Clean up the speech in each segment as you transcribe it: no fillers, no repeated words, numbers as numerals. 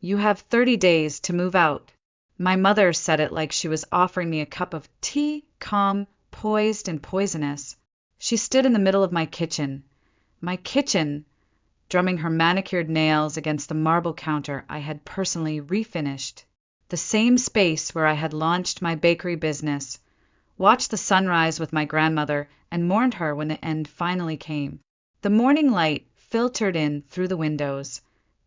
You have 30 days to move out. My mother said it like she was offering me a cup of tea, calm, poised, and poisonous. She stood in the middle of my kitchen, drumming her manicured nails against the marble counter I had personally refinished. The same space where I had launched my bakery business, watched the sunrise with my grandmother, and mourned her when the end finally came. The morning light filtered in through the windows,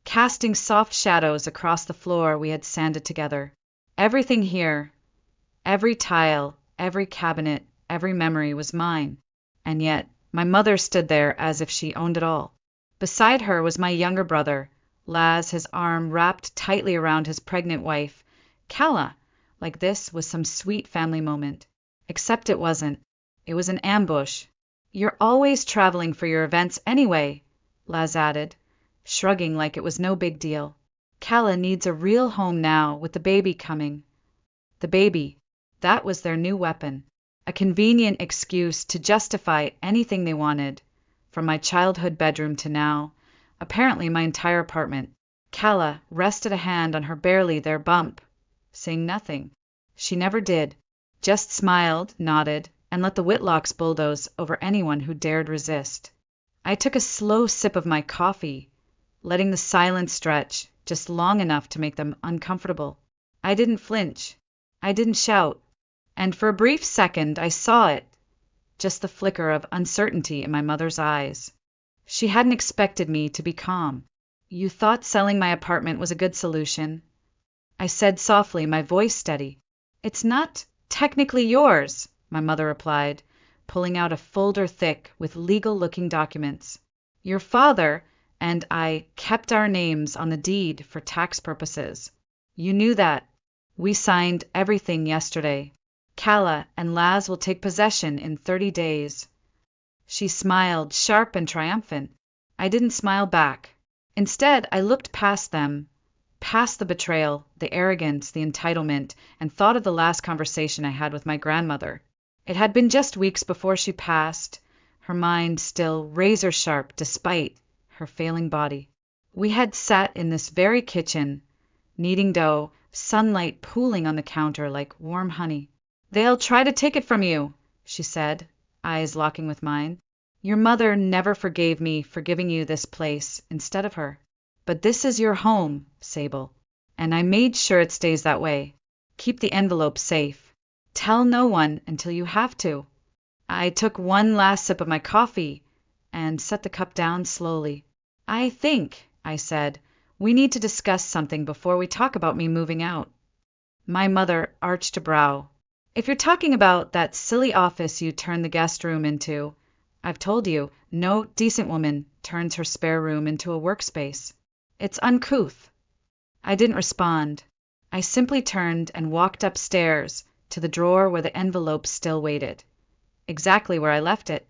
casting soft shadows across the floor we had sanded together. Everything here, every tile, every cabinet, every memory was mine, and yet my mother stood there as if she owned it all. Beside her was my younger brother, Laz, his arm wrapped tightly around his pregnant wife, Calla, like this was some sweet family moment. Except it wasn't. It was an ambush. You're always traveling for your events anyway, Laz added, shrugging like it was no big deal. Calla needs a real home now with the baby coming. The baby, that was their new weapon, a convenient excuse to justify anything they wanted, from my childhood bedroom to now, apparently my entire apartment. Calla rested a hand on her barely there bump, saying nothing. She never did, just smiled, nodded, and let the Whitlocks bulldoze over anyone who dared resist. I took a slow sip of my coffee, letting the silence stretch just long enough to make them uncomfortable. I didn't flinch. I didn't shout. And for a brief second I saw it, just the flicker of uncertainty in my mother's eyes. She hadn't expected me to be calm. You thought selling my apartment was a good solution, I said softly, my voice steady. It's not technically yours, my mother replied, pulling out a folder thick with legal-looking documents. Your father and I kept our names on the deed for tax purposes. You knew that. We signed everything yesterday. Calla and Laz will take possession in 30 days. She smiled, sharp and triumphant. I didn't smile back. Instead, I looked past them, past the betrayal, the arrogance, the entitlement, and thought of the last conversation I had with my grandmother. It had been just weeks before she passed, her mind still razor-sharp despite her failing body. We had sat in this very kitchen, kneading dough, sunlight pooling on the counter like warm honey. They'll try to take it from you, she said, eyes locking with mine. Your mother never forgave me for giving you this place instead of her. But this is your home, Sable, and I made sure it stays that way. Keep the envelope safe. Tell no one until you have to. I took one last sip of my coffee and set the cup down slowly. I think, I said, we need to discuss something before we talk about me moving out. My mother arched a brow. If you're talking about that silly office you turned the guest room into, I've told you, no decent woman turns her spare room into a workspace. It's uncouth. I didn't respond. I simply turned and walked upstairs to the drawer where the envelope still waited. Exactly where I left it.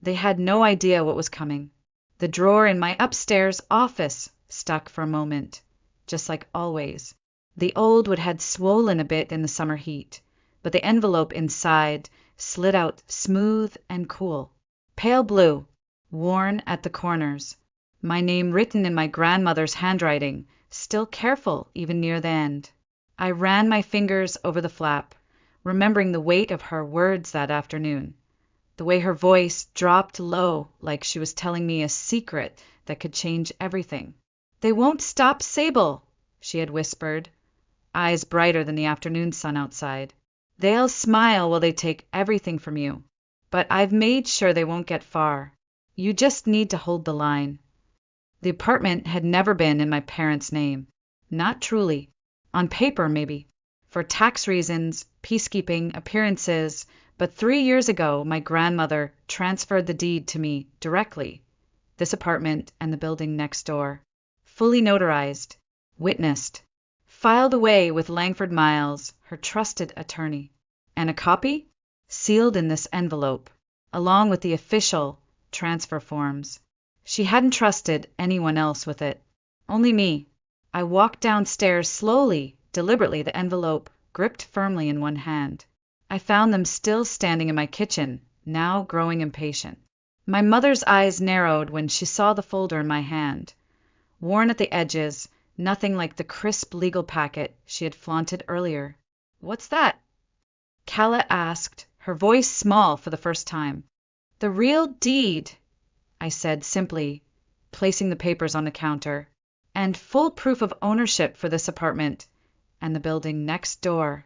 They had no idea what was coming. The drawer in my upstairs office stuck for a moment, just like always. The old wood had swollen a bit in the summer heat, but the envelope inside slid out smooth and cool. Pale blue, worn at the corners. My name written in my grandmother's handwriting, still careful even near the end. I ran my fingers over the flap, remembering the weight of her words that afternoon, the way her voice dropped low like she was telling me a secret that could change everything. They won't stop Sable, she had whispered, eyes brighter than the afternoon sun outside. They'll smile while they take everything from you, but I've made sure they won't get far. You just need to hold the line. The apartment had never been in my parents' name. Not truly. On paper, maybe. For tax reasons, peacekeeping, appearances, but 3 years ago my grandmother transferred the deed to me directly. This apartment and the building next door. Fully notarized, witnessed, filed away with Langford Miles, her trusted attorney. And a copy? Sealed in this envelope, along with the official transfer forms. She hadn't trusted anyone else with it. Only me. I walked downstairs slowly, deliberately, the envelope gripped firmly in one hand. I found them still standing in my kitchen, now growing impatient. My mother's eyes narrowed when she saw the folder in my hand. Worn at the edges, nothing like the crisp legal packet she had flaunted earlier. "What's that?" Calla asked, her voice small for the first time. "The real deed," I said simply, placing the papers on the counter. "And full proof of ownership for this apartment and the building next door."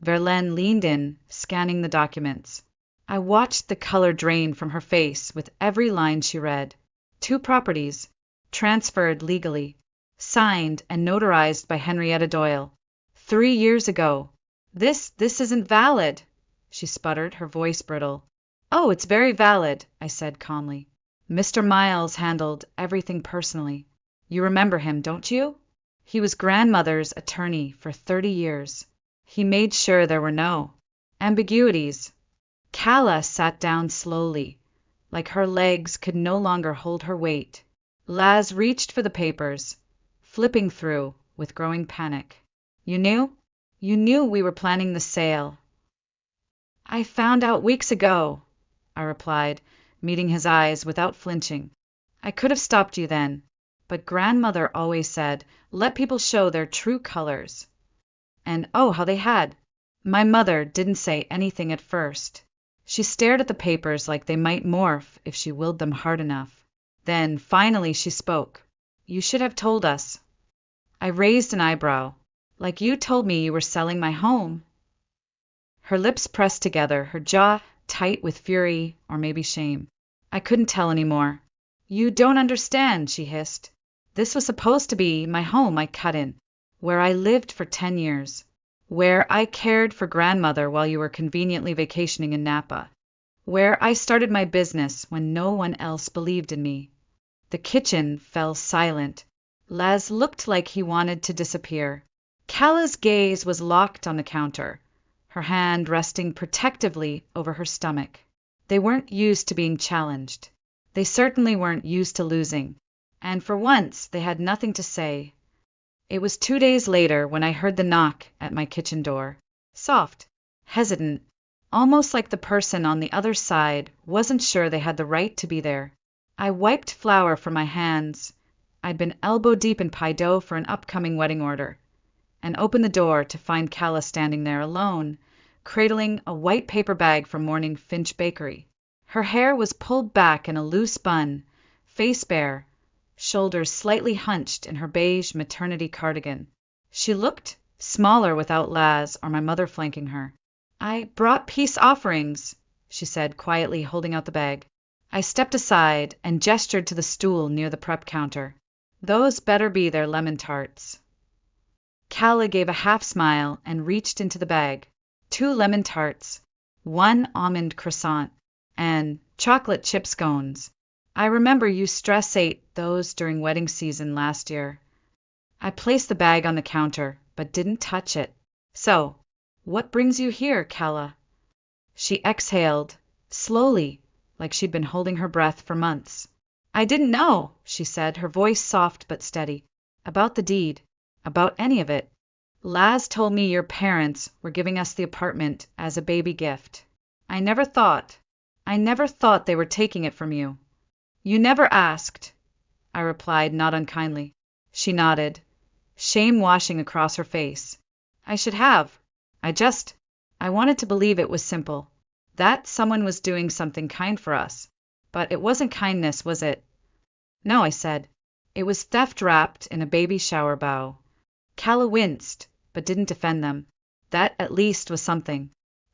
Verlaine leaned in, scanning the documents. I watched the color drain from her face with every line she read. 2 properties, transferred legally, signed and notarized by Henrietta Doyle. 3 years ago. This isn't valid," she sputtered, her voice brittle. "Oh, it's very valid," I said calmly. "Mr. Miles handled everything personally. You remember him, don't you? He was grandmother's attorney for 30 years. He made sure there were no ambiguities." Calla sat down slowly, like her legs could no longer hold her weight. Laz reached for the papers, flipping through with growing panic. "You knew? You knew we were planning the sale." "I found out weeks ago," I replied, meeting his eyes without flinching. "I could have stopped you then, but grandmother always said, 'Let people show their true colors.' And oh, how they had! My mother didn't say anything at first. She stared at the papers like they might morph if she willed them hard enough. Then, finally, she spoke. 'You should have told us.' I raised an eyebrow. 'Like you told me you were selling my home.'" Her lips pressed together, her jaw tight with fury or maybe shame. I couldn't tell anymore. "You don't understand," she hissed. "This was supposed to be my home," I cut in, "where I lived for 10 years. Where I cared for grandmother while you were conveniently vacationing in Napa. Where I started my business when no one else believed in me." The kitchen fell silent. Laz looked like he wanted to disappear. Calla's gaze was locked on the counter, her hand resting protectively over her stomach. They weren't used to being challenged. They certainly weren't used to losing. And for once, they had nothing to say. It was 2 days later when I heard the knock at my kitchen door. Soft, hesitant, almost like the person on the other side wasn't sure they had the right to be there. I wiped flour from my hands. I'd been elbow deep in pie dough for an upcoming wedding order, and opened the door to find Calla standing there alone, cradling a white paper bag from Morning Finch Bakery. Her hair was pulled back in a loose bun, face bare, shoulders slightly hunched in her beige maternity cardigan. She looked smaller without Laz or my mother flanking her. "I brought peace offerings," she said, quietly holding out the bag. I stepped aside and gestured to the stool near the prep counter. "Those better be their lemon tarts." Calla gave a half smile and reached into the bag. 2 lemon tarts, 1 almond croissant, and chocolate chip scones. "I remember you stress ate those during wedding season last year." I placed the bag on the counter, but didn't touch it. "So, what brings you here, Calla?" She exhaled, slowly, like she'd been holding her breath for months. "I didn't know," she said, her voice soft but steady, "about the deed, about any of it. Laz told me your parents were giving us the apartment as a baby gift. I never thought they were taking it from you." "You never asked," I replied, not unkindly. She nodded, shame washing across her face. "I should have. I wanted to believe it was simple, that someone was doing something kind for us. But it wasn't kindness, was it?" "No," I said. "It was theft wrapped in a baby shower bow." Calla winced, but didn't defend them. That at least was something.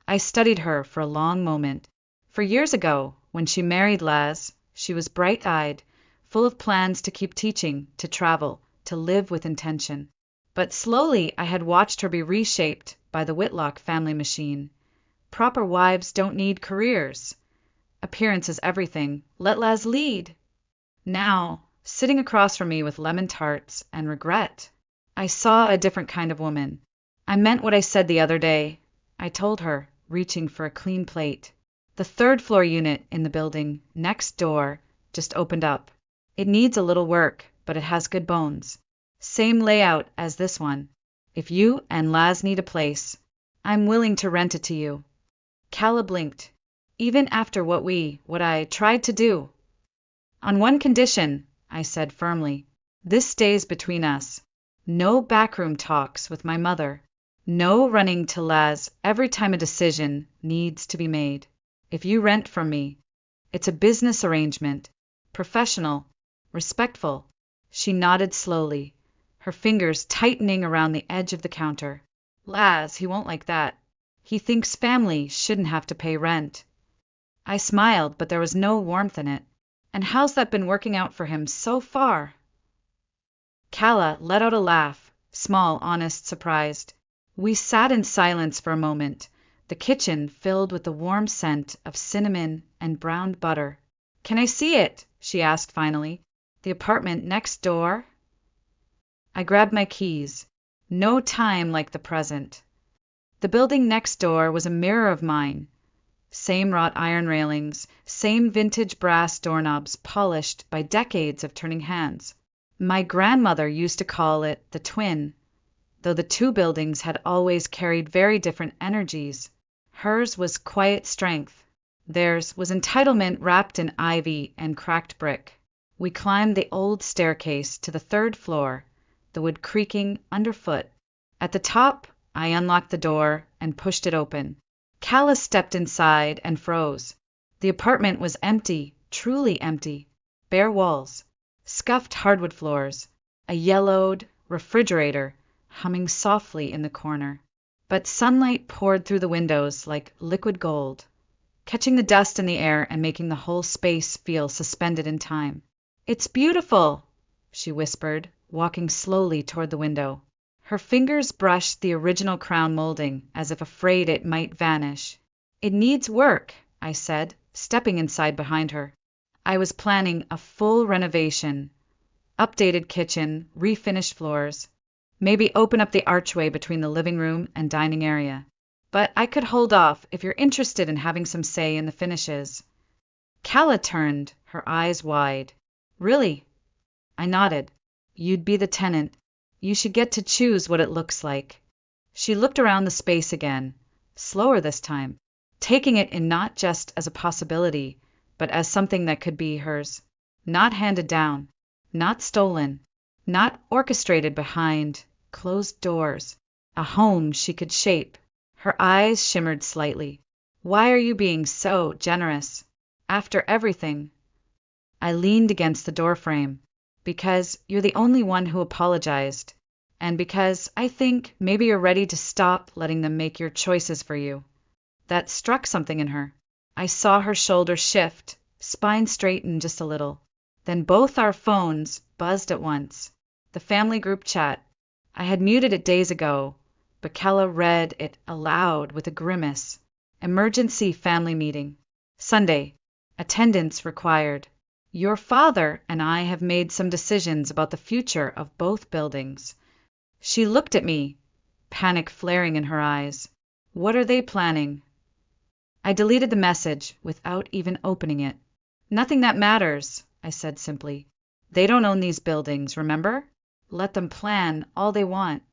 I studied her for a long moment. For years ago, when she married Laz, she was bright-eyed, full of plans to keep teaching, to travel, to live with intention. But slowly I had watched her be reshaped by the Whitlock family machine. Proper wives don't need careers. Appearance is everything. Let Laz lead. Now, sitting across from me with lemon tarts and regret, I saw a different kind of woman. I meant what I said the other day. I told her, reaching for a clean plate. "The 3rd-floor unit in the building next door just opened up. It needs a little work, but it has good bones. Same layout as this one. If you and Laz need a place, I'm willing to rent it to you." Calla blinked. "Even after what I tried to do?" "On one condition," I said firmly. This stays between us. No backroom talks with my mother. No running to Laz every time a decision needs to be made. If you rent from me, it's a business arrangement. Professional. Respectful. She nodded slowly, her fingers tightening around the edge of the counter. Laz, he won't like that. He thinks family shouldn't have to pay rent. I smiled, but there was no warmth in it. And how's that been working out for him so far? Calla let out a laugh, small, honest, surprised. We sat in silence for a moment, the kitchen filled with the warm scent of cinnamon and browned butter. Can I see it? She asked finally. The apartment next door? I grabbed my keys. No time like the present. The building next door was a mirror of mine. Same wrought iron railings, same vintage brass doorknobs polished by decades of turning hands. My grandmother used to call it the twin, though the two buildings had always carried very different energies. Hers was quiet strength. Theirs was entitlement wrapped in ivy and cracked brick. We climbed the old staircase to the third floor, the wood creaking underfoot. At the top, I unlocked the door and pushed it open. Calla stepped inside and froze. The apartment was empty, truly empty. Bare walls, scuffed hardwood floors, a yellowed refrigerator humming softly in the corner. But sunlight poured through the windows like liquid gold, catching the dust in the air and making the whole space feel suspended in time. It's beautiful, she whispered, walking slowly toward the window. Her fingers brushed the original crown molding, as if afraid it might vanish. It needs work, I said, stepping inside behind her. I was planning a full renovation. Updated kitchen, refinished floors. Maybe open up the archway between the living room and dining area. But I could hold off if you're interested in having some say in the finishes. Calla turned, her eyes wide. Really? I nodded. You'd be the tenant. You should get to choose what it looks like. She looked around the space again, slower this time, taking it in not just as a possibility, but as something that could be hers. Not handed down, not stolen, not orchestrated behind closed doors. A home she could shape. Her eyes shimmered slightly. Why are you being so generous? After everything. I leaned against the doorframe. Because you're the only one who apologized, and because I think maybe you're ready to stop letting them make your choices for you. That struck something in her. I saw her shoulders shift, spine straighten just a little. Then both our phones buzzed at once. The family group chat. I had muted it days ago, but Calla read it aloud with a grimace. Emergency family meeting. Sunday. Attendance required. Your father and I have made some decisions about the future of both buildings. She looked at me, panic flaring in her eyes. What are they planning? I deleted the message without even opening it. Nothing that matters, I said simply. They don't own these buildings, remember? Let them plan all they want.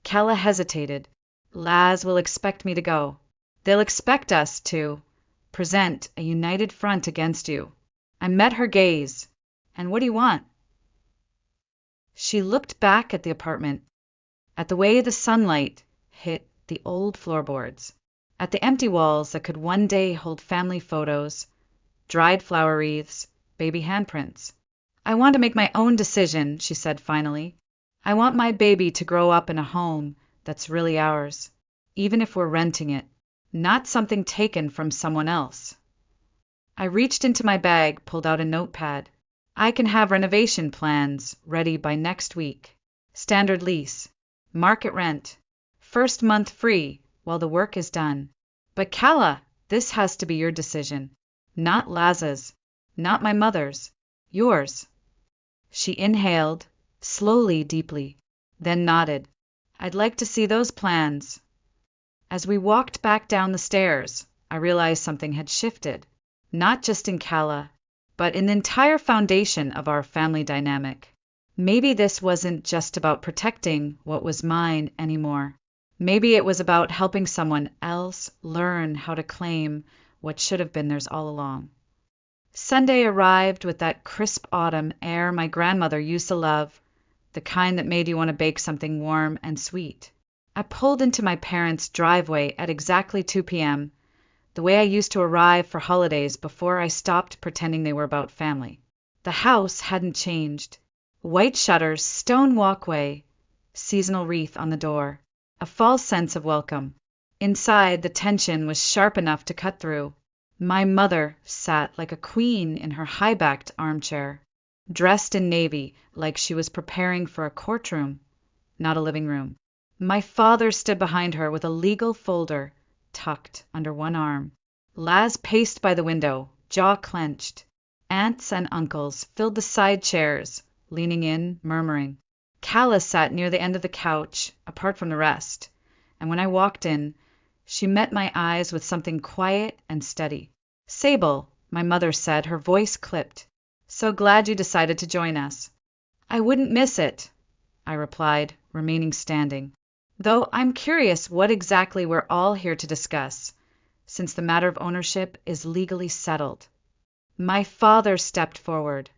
Calla hesitated. Laz will expect me to go. They'll expect us to present a united front against you. I met her gaze. And what do you want? She looked back at the apartment, at the way the sunlight hit the old floorboards, at the empty walls that could one day hold family photos, dried flower wreaths, baby handprints. I want to make my own decision, she said finally. I want my baby to grow up in a home that's really ours, even if we're renting it, not something taken from someone else. I reached into my bag, pulled out a notepad. I can have renovation plans ready by next week. Standard lease. Market rent. First month free while the work is done. But Calla, this has to be your decision. Not Laz's. Not my mother's. Yours. She inhaled, slowly, deeply, then nodded. I'd like to see those plans. As we walked back down the stairs, I realized something had shifted. Not just in Calla, but in the entire foundation of our family dynamic. Maybe this wasn't just about protecting what was mine anymore. Maybe it was about helping someone else learn how to claim what should have been theirs all along. Sunday arrived with that crisp autumn air my grandmother used to love, the kind that made you want to bake something warm and sweet. I pulled into my parents' driveway at exactly 2 p.m., the way I used to arrive for holidays before I stopped pretending they were about family. The house hadn't changed. White shutters, stone walkway, seasonal wreath on the door. A false sense of welcome. Inside, the tension was sharp enough to cut through. My mother sat like a queen in her high-backed armchair, dressed in navy like she was preparing for a courtroom, not a living room. My father stood behind her with a legal folder tucked under one arm. Laz paced by the window, jaw clenched. Aunts and uncles filled the side chairs, leaning in, murmuring. Calla sat near the end of the couch, apart from the rest, and when I walked in, she met my eyes with something quiet and steady. "Sable," my mother said, her voice clipped. "So glad you decided to join us." "I wouldn't miss it," I replied, remaining standing. "Though I'm curious what exactly we're all here to discuss, since the matter of ownership is legally settled." My father stepped forward,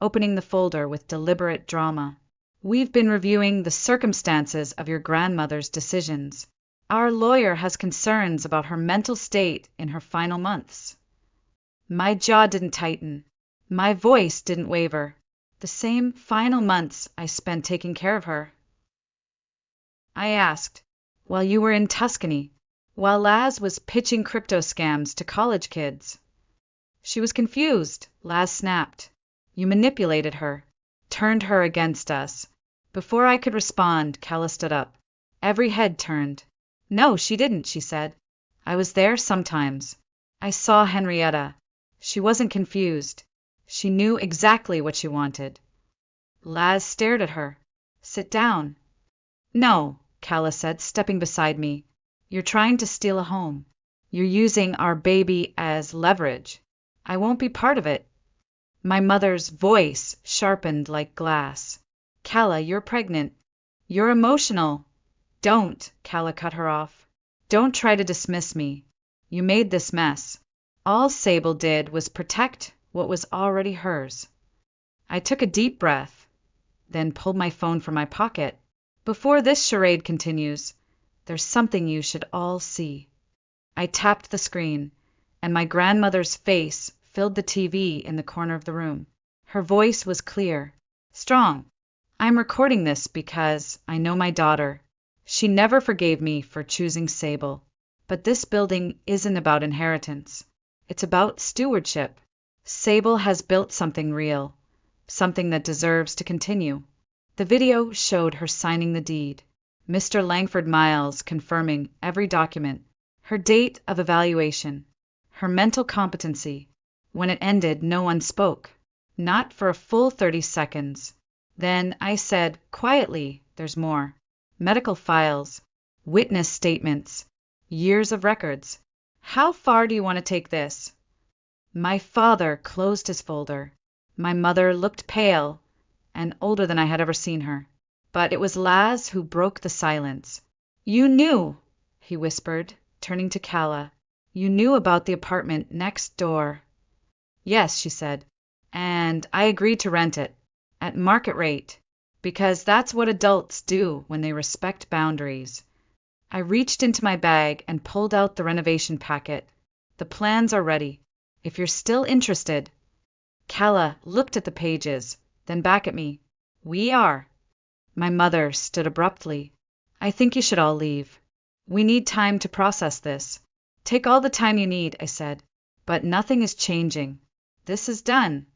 opening the folder with deliberate drama. "We've been reviewing the circumstances of your grandmother's decisions. Our lawyer has concerns about her mental state in her final months." My jaw didn't tighten. My voice didn't waver. "The same final months I spent taking care of her?" I asked. "While you were in Tuscany, while Laz was pitching crypto scams to college kids." She was confused. Laz snapped. "You manipulated her, turned her against us." Before I could respond, Calla stood up. Every head turned. "No, she didn't," she said. "I was there sometimes. I saw Henrietta. She wasn't confused. She knew exactly what she wanted." Laz stared at her. "Sit down." "No," Calla said, stepping beside me. "You're trying to steal a home. You're using our baby as leverage. I won't be part of it." My mother's voice sharpened like glass. "Calla, you're pregnant. You're emotional." "Don't," Calla cut her off. "Don't try to dismiss me. You made this mess. All Sable did was protect what was already hers." I took a deep breath, then pulled my phone from my pocket. "Before this charade continues, there's something you should all see." I tapped the screen, and my grandmother's face filled the TV in the corner of the room. Her voice was clear, strong. "I'm recording this because I know my daughter. She never forgave me for choosing Sable. But this building isn't about inheritance. It's about stewardship. Sable has built something real, something that deserves to continue." The video showed her signing the deed, Mr. Langford Miles confirming every document, her date of evaluation, her mental competency. When it ended, no one spoke, not for a full 30 seconds. Then I said, quietly, "There's more. Medical files, witness statements, years of records. How far do you want to take this?" My father closed his folder. My mother looked pale and older than I had ever seen her. But it was Laz who broke the silence. "You knew," he whispered, turning to Calla. "You knew about the apartment next door." "Yes," she said, "and I agreed to rent it, at market rate, because that's what adults do when they respect boundaries." I reached into my bag and pulled out the renovation packet. "The plans are ready, if you're still interested." Calla looked at the pages, then back at me. "We are." My mother stood abruptly. "I think you should all leave. We need time to process this." "Take all the time you need," I said. "But nothing is changing. This is done."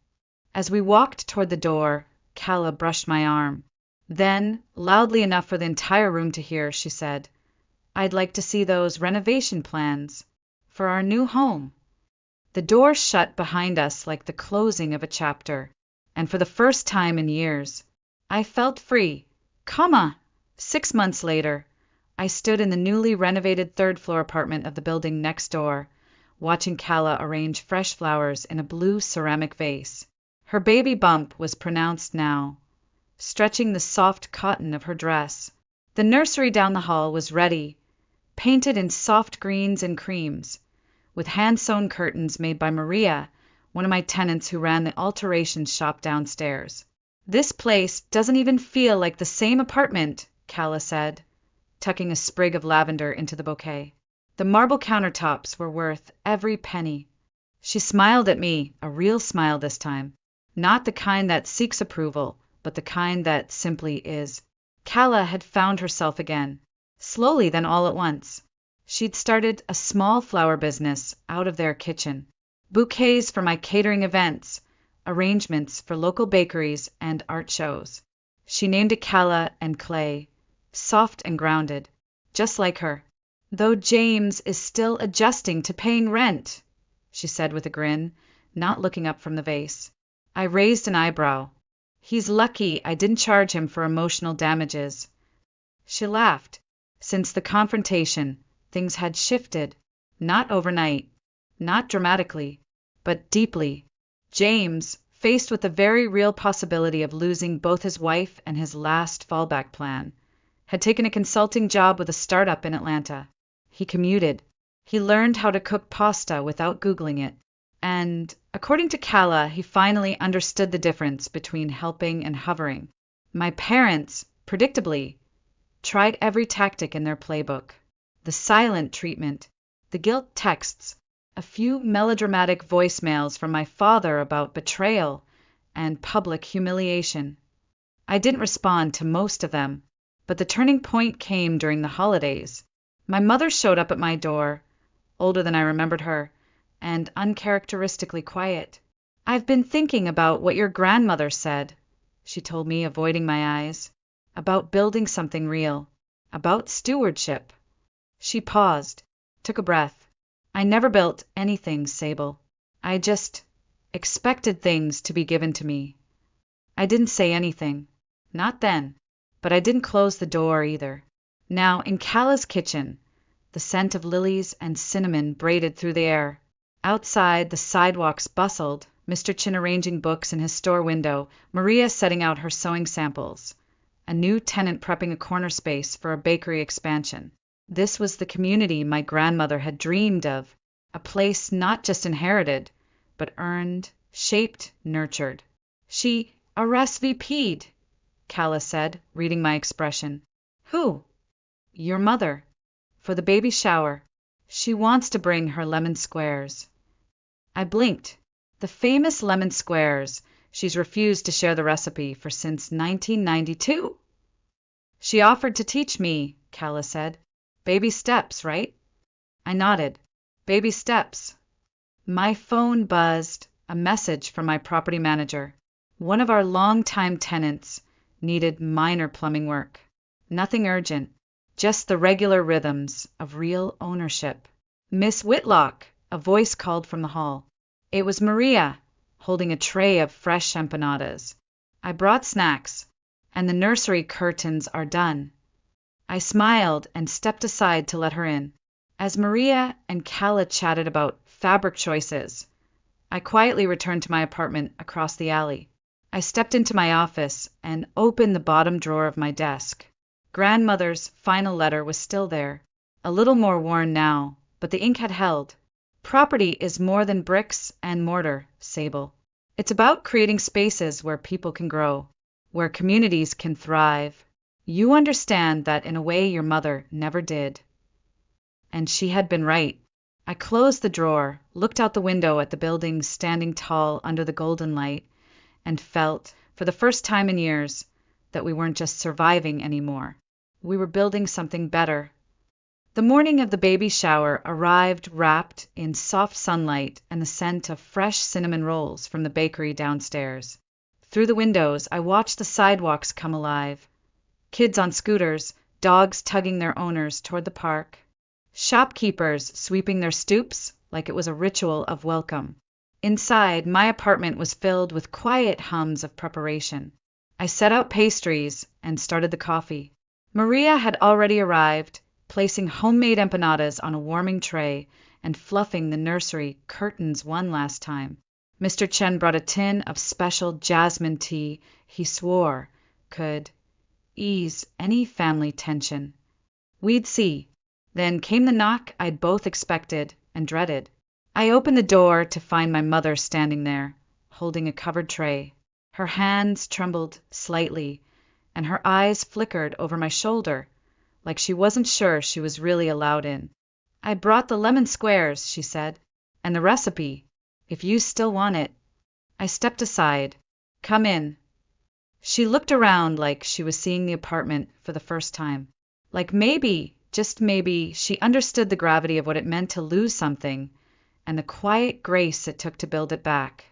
As we walked toward the door, Calla brushed my arm. Then, loudly enough for the entire room to hear, she said, "I'd like to see those renovation plans for our new home." The door shut behind us like the closing of a chapter, and for the first time in years, I felt free. 6 months later, I stood in the newly renovated third-floor apartment of the building next door, watching Calla arrange fresh flowers in a blue ceramic vase. Her baby bump was pronounced now, stretching the soft cotton of her dress. The nursery down the hall was ready, painted in soft greens and creams, with hand-sewn curtains made by Maria, one of my tenants who ran the alterations shop downstairs. This place doesn't even feel like the same apartment, Calla said, tucking a sprig of lavender into the bouquet. The marble countertops were worth every penny. She smiled at me, a real smile this time. Not the kind that seeks approval, but the kind that simply is. Calla had found herself again, slowly then all at once. She'd started a small flower business out of their kitchen. Bouquets for my catering events, arrangements for local bakeries and art shows. She named it Calla and Clay, soft and grounded, just like her. Though James is still adjusting to paying rent, she said with a grin, not looking up from the vase. I raised an eyebrow. He's lucky I didn't charge him for emotional damages. She laughed. Since the confrontation, things had shifted, not overnight, not dramatically, but deeply. James, faced with the very real possibility of losing both his wife and his last fallback plan, had taken a consulting job with a startup in Atlanta. He commuted. He learned how to cook pasta without Googling it. And, according to Calla, he finally understood the difference between helping and hovering. My parents, predictably, tried every tactic in their playbook. The silent treatment, the guilt texts, a few melodramatic voicemails from my father about betrayal and public humiliation. I didn't respond to most of them, but the turning point came during the holidays. My mother showed up at my door, older than I remembered her, and uncharacteristically quiet. I've been thinking about what your grandmother said, she told me, avoiding my eyes, about building something real, about stewardship. She paused, took a breath. I never built anything, Sable. I just expected things to be given to me. I didn't say anything. Not then. But I didn't close the door either. Now, in Calla's kitchen, the scent of lilies and cinnamon braided through the air. Outside, the sidewalks bustled, Mr. Chin arranging books in his store window, Maria setting out her sewing samples, a new tenant prepping a corner space for a bakery expansion. This was the community my grandmother had dreamed of, a place not just inherited, but earned, shaped, nurtured. She RSVP'd, Calla said, reading my expression. Who? Your mother. For the baby shower. She wants to bring her lemon squares. I blinked. The famous lemon squares she's refused to share the recipe for since 1992. She offered to teach me, Calla said. Baby steps, right? I nodded. Baby steps. My phone buzzed, a message from my property manager. One of our longtime tenants needed minor plumbing work. Nothing urgent, just the regular rhythms of real ownership. Miss Whitlock, a voice called from the hall. It was Maria, holding a tray of fresh empanadas. I brought snacks, and the nursery curtains are done. I smiled and stepped aside to let her in. As Maria and Calla chatted about fabric choices, I quietly returned to my apartment across the alley. I stepped into my office and opened the bottom drawer of my desk. Grandmother's final letter was still there, a little more worn now, but the ink had held. Property is more than bricks and mortar, Sable. It's about creating spaces where people can grow, where communities can thrive. You understand that in a way your mother never did. And she had been right. I closed the drawer, looked out the window at the buildings standing tall under the golden light, and felt, for the first time in years, that we weren't just surviving anymore. We were building something better. The morning of the baby shower arrived wrapped in soft sunlight and the scent of fresh cinnamon rolls from the bakery downstairs. Through the windows, I watched the sidewalks come alive. Kids on scooters, dogs tugging their owners toward the park, shopkeepers sweeping their stoops like it was a ritual of welcome. Inside, my apartment was filled with quiet hums of preparation. I set out pastries and started the coffee. Maria had already arrived, placing homemade empanadas on a warming tray and fluffing the nursery curtains one last time. Mr. Chen brought a tin of special jasmine tea he swore could ease any family tension. We'd see. Then came the knock I'd both expected and dreaded. I opened the door to find my mother standing there, holding a covered tray. Her hands trembled slightly, and her eyes flickered over my shoulder, like she wasn't sure she was really allowed in. "I brought the lemon squares," she said, "and the recipe, if you still want it." I stepped aside. "Come in." She looked around like she was seeing the apartment for the first time. Like maybe, just maybe, she understood the gravity of what it meant to lose something, and the quiet grace it took to build it back.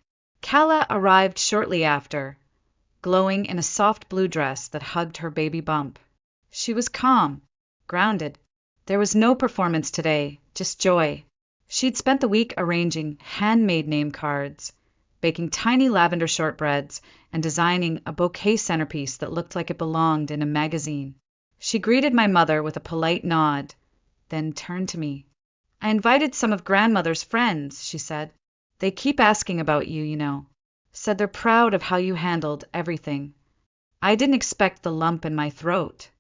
Calla arrived shortly after, glowing in a soft blue dress that hugged her baby bump. She was calm, grounded. There was no performance today, just joy. She'd spent the week arranging handmade name cards, baking tiny lavender shortbreads, and designing a bouquet centerpiece that looked like it belonged in a magazine. She greeted my mother with a polite nod, then turned to me. "I invited some of grandmother's friends," she said. "They keep asking about you, you know. Said they're proud of how you handled everything." I didn't expect the lump in my throat,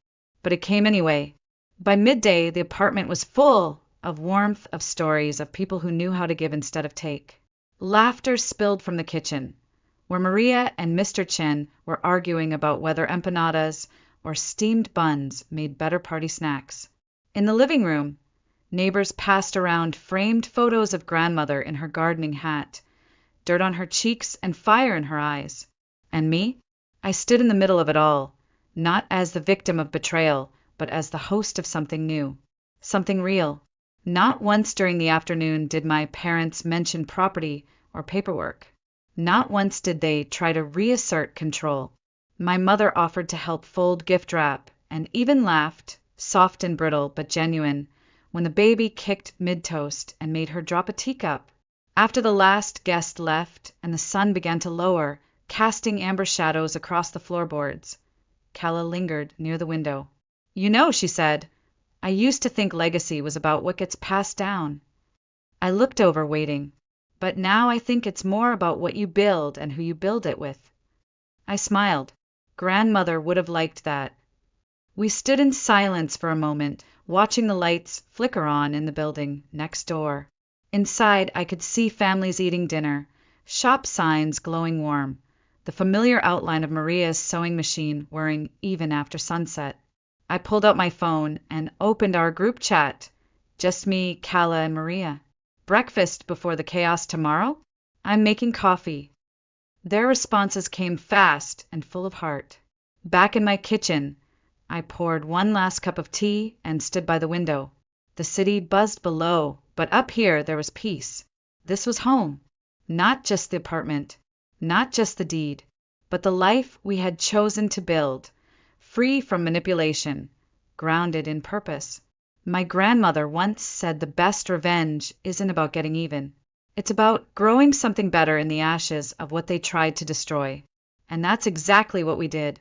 but it came anyway. By midday, the apartment was full of warmth, of stories, of people who knew how to give instead of take. Laughter spilled from the kitchen, where Maria and Mr. Chen were arguing about whether empanadas or steamed buns made better party snacks. In the living room, neighbors passed around framed photos of grandmother in her gardening hat, dirt on her cheeks and fire in her eyes. And me? I stood in the middle of it all, not as the victim of betrayal, but as the host of something new, something real. Not once during the afternoon did my parents mention property or paperwork. Not once did they try to reassert control. My mother offered to help fold gift wrap, and even laughed, soft and brittle but genuine, when the baby kicked mid-toast and made her drop a teacup. After the last guest left and the sun began to lower, casting amber shadows across the floorboards, Calla lingered near the window. "You know," she said, "I used to think legacy was about what gets passed down." I looked over, waiting. "But now I think it's more about what you build and who you build it with." I smiled. Grandmother would have liked that. We stood in silence for a moment, watching the lights flicker on in the building next door. Inside, I could see families eating dinner, shop signs glowing warm, the familiar outline of Maria's sewing machine whirring even after sunset. I pulled out my phone and opened our group chat. Just me, Calla, and Maria. "Breakfast before the chaos tomorrow?" "I'm making coffee." Their responses came fast and full of heart. Back in my kitchen, I poured one last cup of tea and stood by the window. The city buzzed below, but up here there was peace. This was home. Not just the apartment, not just the deed, but the life we had chosen to build, free from manipulation, grounded in purpose. My grandmother once said the best revenge isn't about getting even. It's about growing something better in the ashes of what they tried to destroy. And that's exactly what we did.